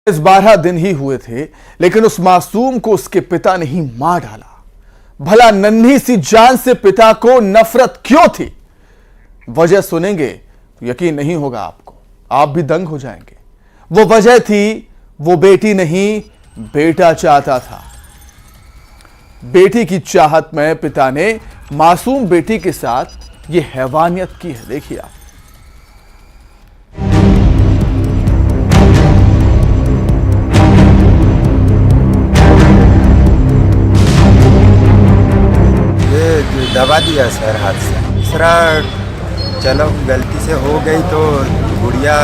इस 12 दिन ही हुए थे, लेकिन उस मासूम को उसके पिता ने ही मार डाला। भला नन्ही सी जान से पिता को नफरत क्यों थी? वजह सुनेंगे तो यकीन नहीं होगा आपको, आप भी दंग हो जाएंगे। वो वजह थी, वो बेटी नहीं बेटा चाहता था। बेटी की चाहत में पिता ने मासूम बेटी के साथ ये हैवानियत की है। देखिए आप। दबा दिया सर हाथ से। दूसरा चलो गलती से हो गई तो गुड़िया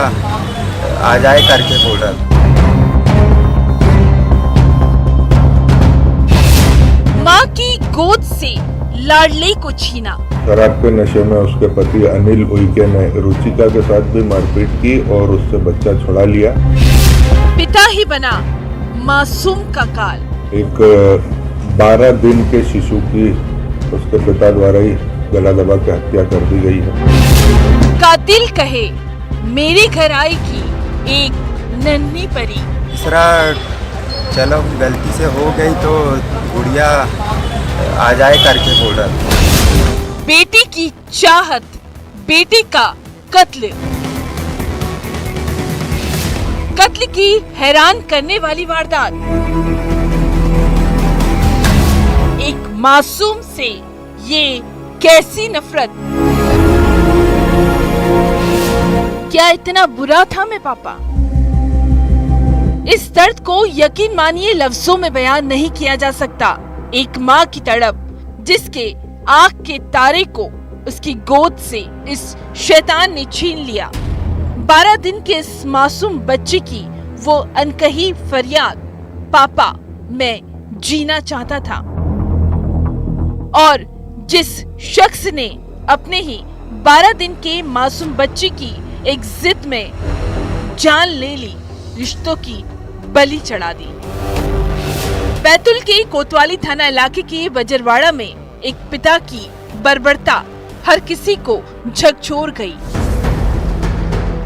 आ जाए करके बोल रहा था। माँ की गोद से लाडले को छीना। शराब के नशे में उसके पति अनिल उइके ने रुचिका के साथ भी मारपीट की और उससे बच्चा छुड़ा लिया। पिता ही बना मासूम का काल। एक 12 दिन के शिशु की उसके पिता द्वारा ही गला दबा के हत्या कर दी गई है। कातिल कहे मेरे घर आएगी एक नन्ही परी। तीसरा चलो गलती से हो गई तो गुड़िया आ जाए करके बोल रहा था। बेटी की चाहत, बेटी का कत्ल। कत्ल की हैरान करने वाली वारदात। एक मासूम से ये कैसी नफरत। क्या इतना बुरा था मैं पापा? इस दर्द को यकीन मानिए लफ्जों में बयान नहीं किया जा सकता। एक माँ की तड़प, जिसके आँख के तारे को उसकी गोद से इस शैतान ने छीन लिया। 12 दिन के इस मासूम बच्चे की वो अनकही फरियाद, पापा मैं जीना चाहता था। और जिस शख्स ने अपने ही 12 दिन के मासूम बच्चे की एक जिद में जान ले ली, रिश्तों की बलि चढ़ा दी। बैतूल के कोतवाली थाना इलाके के बजरवाड़ा में एक पिता की बर्बरता हर किसी को झकझोर गई।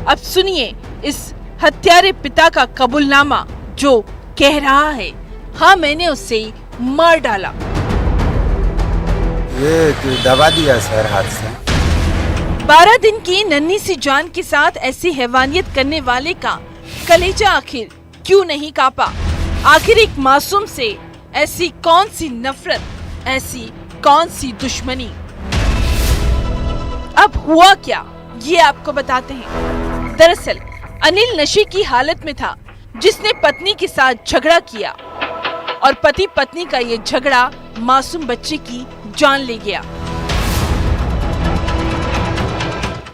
अब सुनिए इस हत्यारे पिता का कबूलनामा, जो कह रहा है हाँ मैंने उसे मार डाला। ये दबा दिया सर हाथ से। 12 दिन की नन्ही सी जान के साथ ऐसी हैवानियत करने वाले का कलेजा आखिर क्यों नहीं कांपा? आखिर एक मासूम से ऐसी कौन सी नफरत, ऐसी कौन सी दुश्मनी? अब हुआ क्या, ये आपको बताते हैं। दरअसल अनिल नशे की हालत में था, जिसने पत्नी के साथ झगड़ा किया और पति पत्नी का ये झगड़ा मासूम बच्चे की जान ले गया।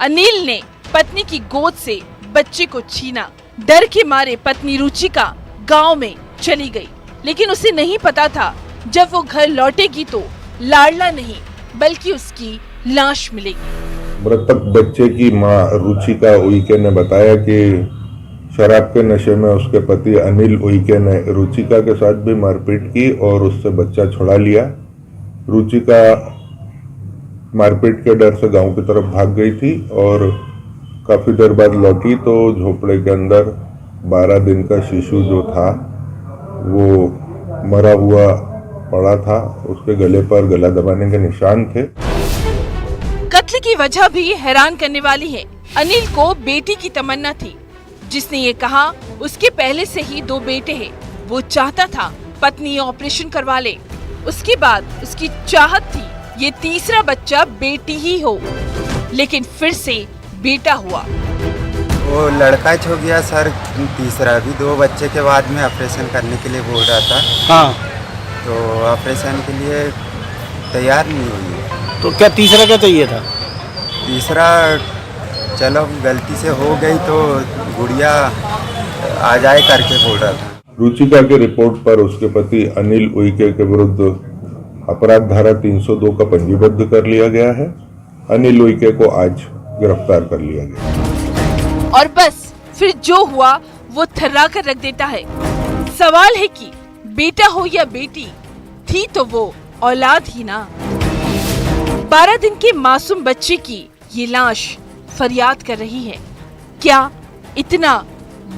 अनिल ने पत्नी की गोद से बच्चे को छीना। डर के मारे पत्नी रुचिका गांव में चली गई, लेकिन उसे नहीं पता था जब वो घर लौटेगी तो लाडला नहीं बल्कि उसकी लाश मिलेगी। मृतक बच्चे की मां रुचिका उइके ने बताया कि शराब के नशे में उसके पति अनिल उइके ने रुचिका के साथ भी मारपीट की और उससे बच्चा छुड़ा लिया। रुचिका मारपीट के डर से गांव की तरफ भाग गई थी और काफी देर बाद लौटी तो झोपड़े के अंदर 12 दिन का शिशु जो था वो मरा हुआ पड़ा था। उसके गले पर गला दबाने के निशान थे। कत्ल की वजह भी हैरान करने वाली है। अनिल को बेटी की तमन्ना थी, जिसने ये कहा उसके पहले से ही 2 बेटे हैं। वो चाहता था पत्नी ऑपरेशन करवा ले। उसके बाद उसकी चाहत थी ये तीसरा बच्चा बेटी ही हो, लेकिन फिर से बेटा हुआ। वो लड़का हो गया सर। तीसरा भी 2 बच्चे के बाद में ऑपरेशन करने के लिए बोल रहा था। हाँ, तो ऑपरेशन के लिए तैयार नहीं हुई। तो क्या तीसरा क्या चाहिए था? तीसरा चलो गलती से हो गई तो गुड़िया आ जाए करके बोल रहा था। रुचिका की रिपोर्ट पर उसके पति अनिल उइके के विरुद्ध अपराध धारा 302 का पंजीबद्ध कर लिया गया है। अनिल उइके को आज गिरफ्तार कर लिया गया। और बस फिर जो हुआ वो थर्रा कर रख देता है। सवाल है कि बेटा हो या बेटी, थी तो वो औलाद ही ना। 12 दिन के मासूम बच्चे की ये लाश फरियाद कर रही है। क्या इतना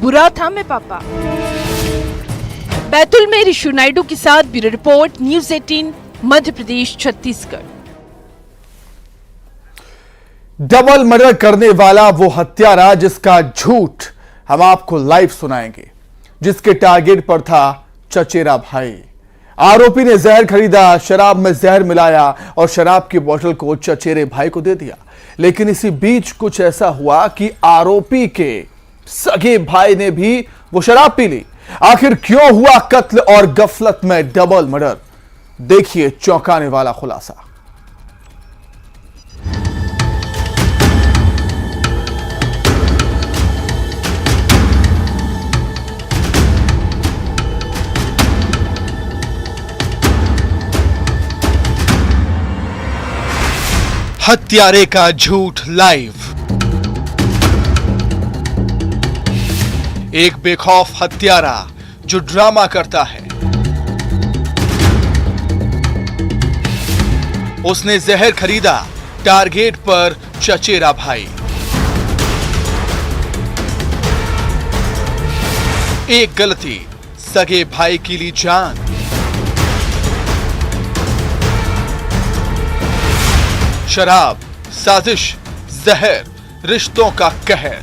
बुरा था मैं पापा? बैतूल में ऋषु नायडू के साथ bureau report, news 18 Madhya Pradesh Chhattisgarh. Double murder करने वाला वो हत्यारा जिसका झूठ हम आपको लाइव सुनाएंगे, जिसके टारगेट पर था चचेरा भाई। आरोपी ने जहर खरीदा, शराब में जहर मिलाया और शराब की बोतल को चचेरे भाई को दे दिया। लेकिन इसी बीच कुछ ऐसा हुआ कि आरोपी के सगे भाई ने भी वो शराब पी ली। आखिर क्यों हुआ कत्ल और गफलत में डबल मर्डर? देखिए चौंकाने वाला खुलासा। हत्यारे का झूठ लाइव। एक बेखौफ हत्यारा जो ड्रामा करता है। उसने जहर खरीदा, टारगेट पर चचेरा भाई। एक गलती, सगे भाई की ली जान। शराब, साजिश, जहर, रिश्तों का कहर।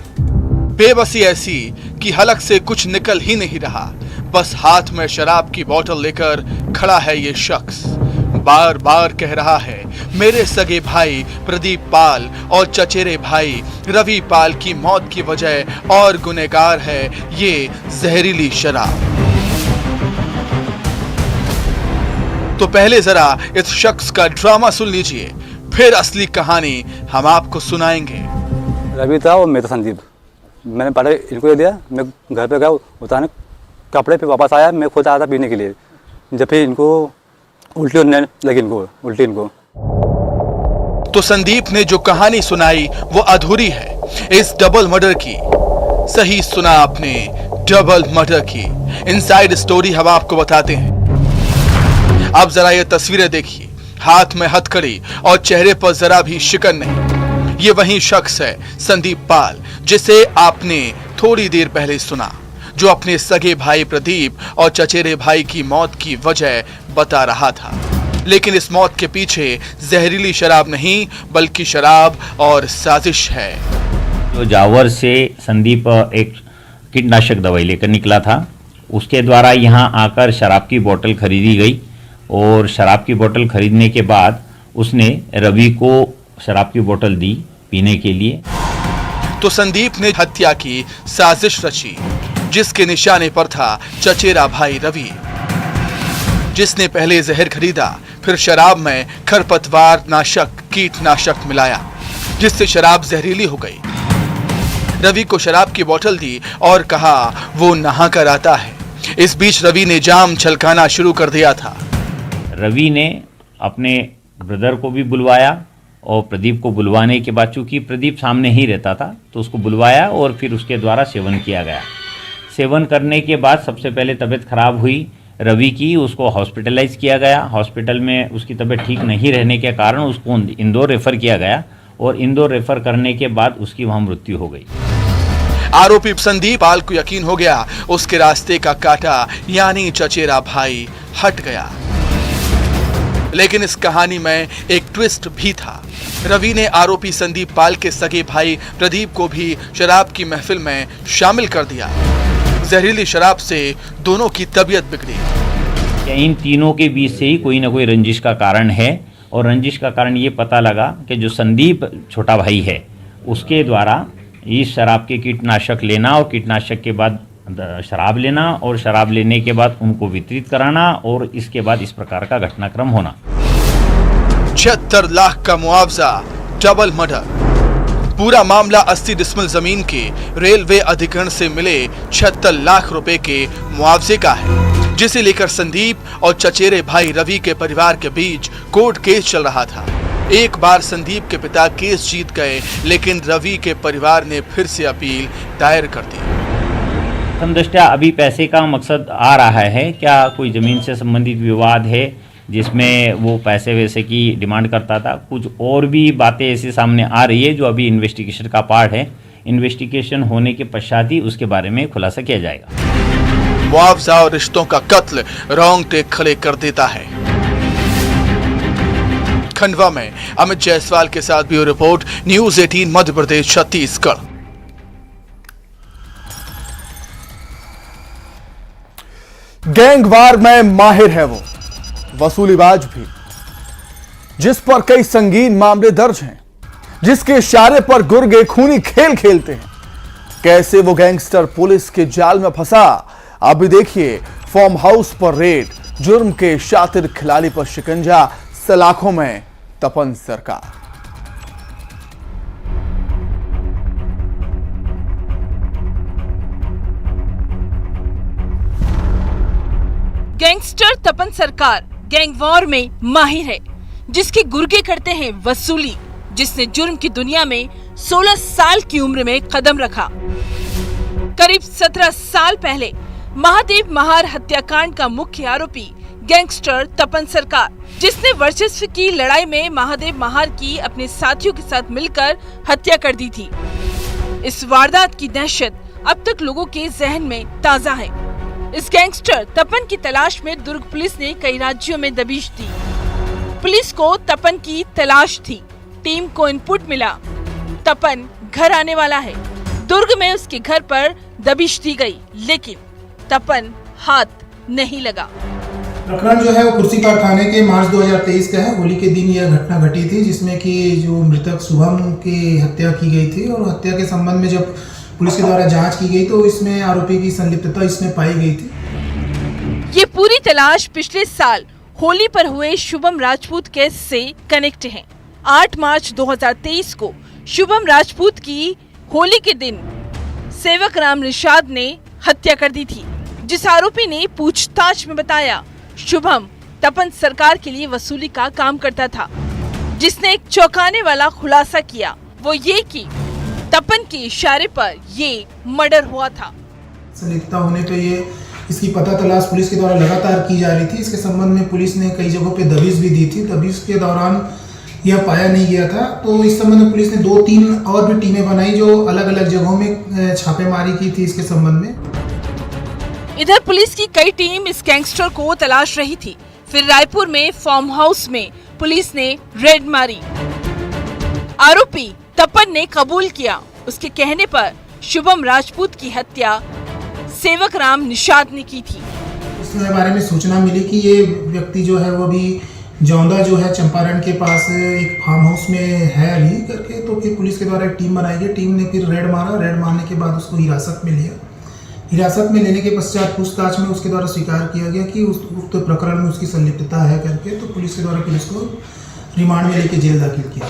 बेबसी ऐसी कि हलक से कुछ निकल ही नहीं रहा। बस हाथ में शराब की बोतल लेकर खड़ा है ये शख्स। बार बार कह रहा है, मेरे सगे भाई प्रदीप पाल और चचेरे भाई रवि पाल की मौत की वजह और गुनहगार है ये जहरीली शराब। तो पहले जरा इस शख्स का ड्रामा सुन लीजिए, फिर असली कहानी हम आपको सुनाएंगे। रवि था और मैं था संदीप। मैंने पहले इनको दे दिया, मैं घर पे गया उतारने कपड़े, फिर वापस आया। मैं खुद आया था पीने के लिए, जब फिर इनको उल्टी होने लगी, इनको। तो संदीप ने जो कहानी सुनाई वो अधूरी है इस डबल मर्डर की। सही सुना आपने, डबल मर्डर की इनसाइड स्टोरी हम आपको बताते हैं। अब जरा ये तस्वीरें देखिए, हाथ में हथकड़ी और चेहरे पर जरा भी शिकन नहीं। ये वही शख्स है संदीप पाल, जिसे आपने थोड़ी देर पहले सुना, जो अपने सगे भाई प्रदीप और चचेरे भाई की मौत की वजह बता रहा था। लेकिन इस मौत के पीछे जहरीली शराब नहीं बल्कि शराब और साजिश है। जो जावर से संदीप एक कीटनाशक दवाई लेकर निकला था, उसके द्वारा यहाँ आकर शराब की बोतल खरीदी गई और शराब की बोतल खरीदने के बाद उसने रवि को शराब की बोतल दी पीने के लिए। तो संदीप ने हत्या की साजिश रची, जिसके निशाने पर था चचेरा भाई रवि, जिसने पहले जहर खरीदा, फिर शराब में खरपतवार नाशक कीटनाशक मिलाया, जिससे शराब जहरीली हो गई। रवि को शराब की बोतल दी और कहा वो नहा कर आता है। इस बीच रवि ने जाम छलकाना शुरू कर दिया था। रवि ने अपने ब्रदर को भी बुलवाया और प्रदीप को बुलवाने के बाद, चूंकि प्रदीप सामने ही रहता था, तो उसको बुलवाया और फिर उसके द्वारा सेवन किया गया। सेवन करने के बाद सबसे पहले तबीयत खराब हुई रवि की, उसको हॉस्पिटलाइज किया गया। हॉस्पिटल में उसकी तबीयत ठीक नहीं रहने के कारण उसको इंदौर रेफर किया गया और इंदौर रेफर करने के बाद उसकी वहाँ मृत्यु हो गई। आरोपी संदीप पाल को यकीन हो गया, उसके रास्ते का कांटा यानी चचेरा भाई हट गया। लेकिन इस कहानी में एक ट्विस्ट भी था। रवि ने आरोपी संदीप पाल के सगे भाई प्रदीप को भी शराब की महफिल में शामिल कर दिया। जहरीली शराब से दोनों की तबीयत बिगड़ी। इन तीनों के बीच से ही कोई ना कोई रंजिश का कारण है और रंजिश का कारण ये पता लगा कि जो संदीप छोटा भाई है उसके द्वारा इस शराब के कीटनाशक लेना और कीटनाशक के बाद शराब लेना और शराब लेने के बाद उनको वितरित कराना और इसके बाद इस प्रकार का घटनाक्रम होना। 76 लाख का मुआवजा, डबल मर्डर। पूरा मामला 80 डिसमिल जमीन के रेलवे अधिग्रहण से मिले 76 लाख रुपए के मुआवजे का है, जिसे लेकर संदीप और चचेरे भाई रवि के परिवार के बीच कोर्ट केस चल रहा था। एक बार संदीप के पिता केस जीत गए, लेकिन रवि के परिवार ने फिर से अपील दायर कर दी। समदृष्टया अभी पैसे का मकसद आ रहा है, क्या कोई ज़मीन से संबंधित विवाद है जिसमें वो पैसे वैसे की डिमांड करता था। कुछ और भी बातें ऐसे सामने आ रही है जो अभी इन्वेस्टिगेशन का पार्ट है। इन्वेस्टिगेशन होने के पश्चात ही उसके बारे में खुलासा किया जाएगा। मुआवजा और रिश्तों का कत्ल रोंगटे खड़े कर देता है। खंडवा में अमित जायसवाल के साथ bureau report, news 18 Madhya Pradesh Chhattisgarh. Gang war में माहिर है वो वसूलीबाज भी, जिस पर कई संगीन मामले दर्ज हैं, जिसके इशारे पर गुर्गे खूनी खेल खेलते हैं। कैसे वो गैंगस्टर पुलिस के जाल में फंसा, अभी देखिए फार्म हाउस पर रेड, जुर्म के शातिर खिलाड़ी पर शिकंजा, सलाखों में तपन सरकार। गैंगस्टर तपन सरकार गैंगवॉर में माहिर है, जिसके गुर्गे करते हैं वसूली, जिसने जुर्म की दुनिया में 16 साल की उम्र में कदम रखा। करीब 17 साल पहले महादेव महार हत्याकांड का मुख्य आरोपी गैंगस्टर तपन सरकार, जिसने वर्चस्व की लड़ाई में महादेव महार की अपने साथियों के साथ मिलकर हत्या कर दी थी। इस वारदात की दहशत अब तक लोगों के जहन में ताजा है। इस गैंगस्टर तपन की तलाश में दुर्ग पुलिस ने कई राज्यों में दबिश दी। पुलिस को तपन की तलाश थी, टीम को इनपुट मिला, तपन घर आने वाला है। दुर्ग में उसके घर पर दबिश दी गई, लेकिन तपन हाथ नहीं लगा। प्रकरण जो है वो कुर्सीपार थाने के मार्च 2023 का है। होली के दिन यह घटना घटी थी, जिसमें कि जो मृतक शुभम की हत्या की गई थी, और हत्या के संबंध में जब पुलिस के द्वारा जांच की गई तो इसमें आरोपी की संलिप्तता इसमें पाई गई थी। ये पूरी तलाश पिछले साल होली पर हुए शुभम राजपूत केस से कनेक्ट है। 8 मार्च 2023 को शुभम राजपूत की होली के दिन सेवक राम निषाद ने हत्या कर दी थी, जिस आरोपी ने पूछताछ में बताया शुभम तपन सरकार के लिए वसूली का काम करता था। जिसने एक चौंकाने वाला खुलासा किया, वो ये कि तपन के इशारे पर ये मर्डर हुआ था। संलिप्तता होने पे ये इसकी पता तलाश पुलिस के द्वारा लगातार की जा रही थी। इसके संबंध में पुलिस ने कई जगहों पे दबिश भी दी थी। दबिश के दौरान यह पाया नहीं गया था, तो इस संबंध में पुलिस ने 2-3 और भी टीमें बनाई जो अलग अलग जगहों में छापेमारी की थी इसके संबंध में। इधर पुलिस की कई टीम इस गैंगस्टर को तलाश रही थी। फिर रायपुर में फार्म हाउस में पुलिस ने रेड मारी। आरोपी तपन ने कबूल किया, उसके कहने पर शुभम राजपूत की हत्या सेवक राम निषाद ने की थी। इसके बारे में सूचना मिली कि ये व्यक्ति जो है वो भी जौंदा जो है चंपारण के पास एक फार्म हाउस में है अभी करके, तो फिर पुलिस के द्वारा एक टीम बनाई गई। टीम ने फिर रेड मारा। रेड मारने के बाद उसको हिरासत में लिया। हिरासत में लेने के पश्चात पूछताछ में उसके द्वारा स्वीकार किया गया कि उक्त प्रकरण में उसकी संलिप्तता है करके, तो पुलिस के द्वारा फिर उसको रिमांड में लेकर जेल दाखिल किया।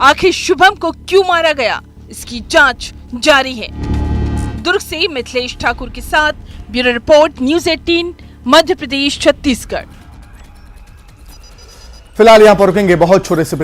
आखिर शुभम को क्यों मारा गया, इसकी जांच जारी है। दुर्ग से मिथिलेश ठाकुर के साथ bureau report, news 18 Madhya Pradesh Chhattisgarh. फिलहाल यहां पर रुकेंगे, बहुत छोटे से